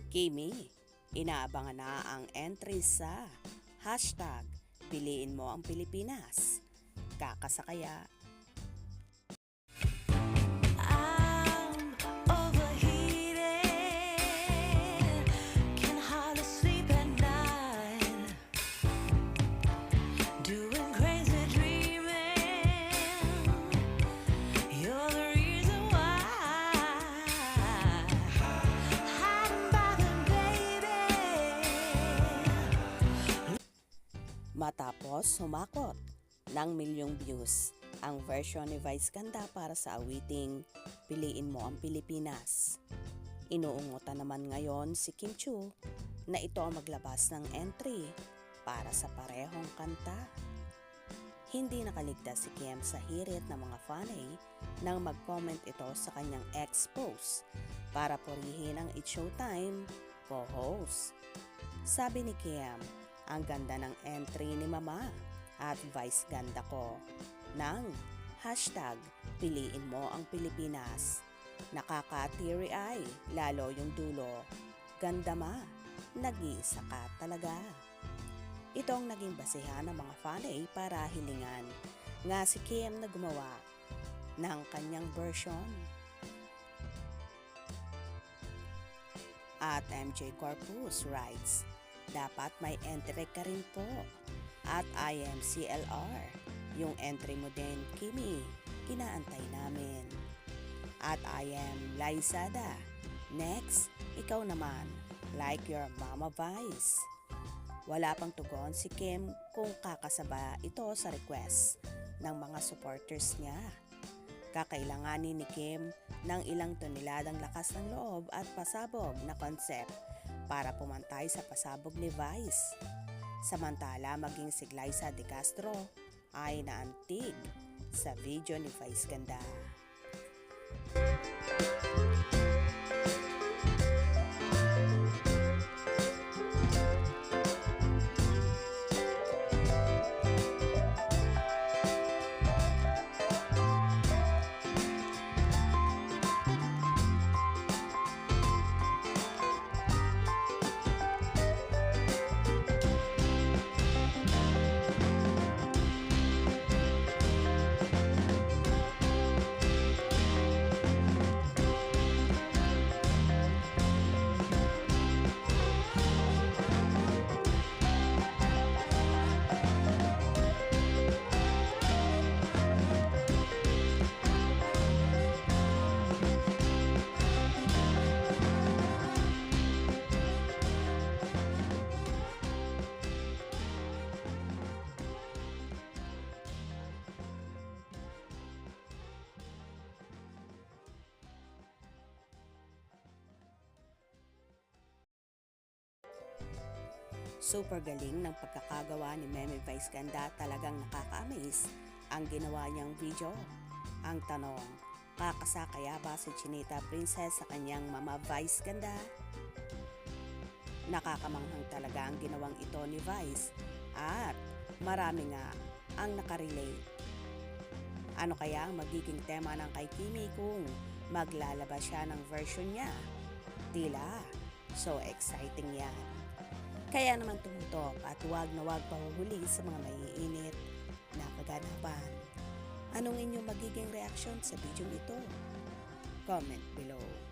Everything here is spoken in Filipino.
Kimi, inaabangan na ang entry sa hashtag Piliin mo ang Pilipinas. Kakasakaya. I'm overheated, can hardly sleep at night, doing crazy dreaming. You're the reason why. Hiding by the baby. Matapos sumakot ng milyong views ang version ni Vice Ganda para sa awiting Piliin mo ang Pilipinas. Inuungutan naman ngayon si Kim Chiu na ito ang maglabas ng entry para sa parehong kanta. Hindi nakaligtas si Kim sa hirit ng mga fanay nang mag-comment ito sa kanyang ex-post para purihin ang It's Showtime co-host. Sabi ni Kim, ang ganda ng entry ni Mama at Vice Ganda ko ng hashtag Piliin mo ang Pilipinas. Nakaka-teary eye, lalo yung dulo. Ganda ma, nag-iisa ka talaga. Ito ang naging basehan ng mga fanay para hilingan nga si Kim na gumawa ng kanyang version. At MJ Corpus writes, dapat may entry ka rin po. At I am CLR, yung entry mo din, Kimi, inaantay namin. At I am Laizada, next, ikaw naman, like your Mama Vice. Wala pang tugon si Kim kung kakasaba ito sa request ng mga supporters niya. Kakailanganin ni Kim ng ilang toneladang lakas ng loob at pasabog na concept para pumantay sa pasabog ni Vice. Samantala maging si Glyza De Castro ay naantig sa video ni Vice Ganda. Super galing ng pagkakagawa ni Meme Vice Ganda, talagang nakaka-amaze ang ginawa niyang video. Ang tanong, kakasakaya ba si Chinita Princess sa kanyang Mama Vice Ganda? Nakakamanghang talaga ang ginawang ito ni Vice at marami nga ang nakarelate. Ano kaya ang magiging tema ng kay Kimi kung maglalabas siya ng version niya? Tila, so exciting yan. Kaya naman tumutok at huwag na huwag pahuhuli sa mga maiinit na kaganapan. Anong inyong magiging reaksyon sa video ito? Comment below.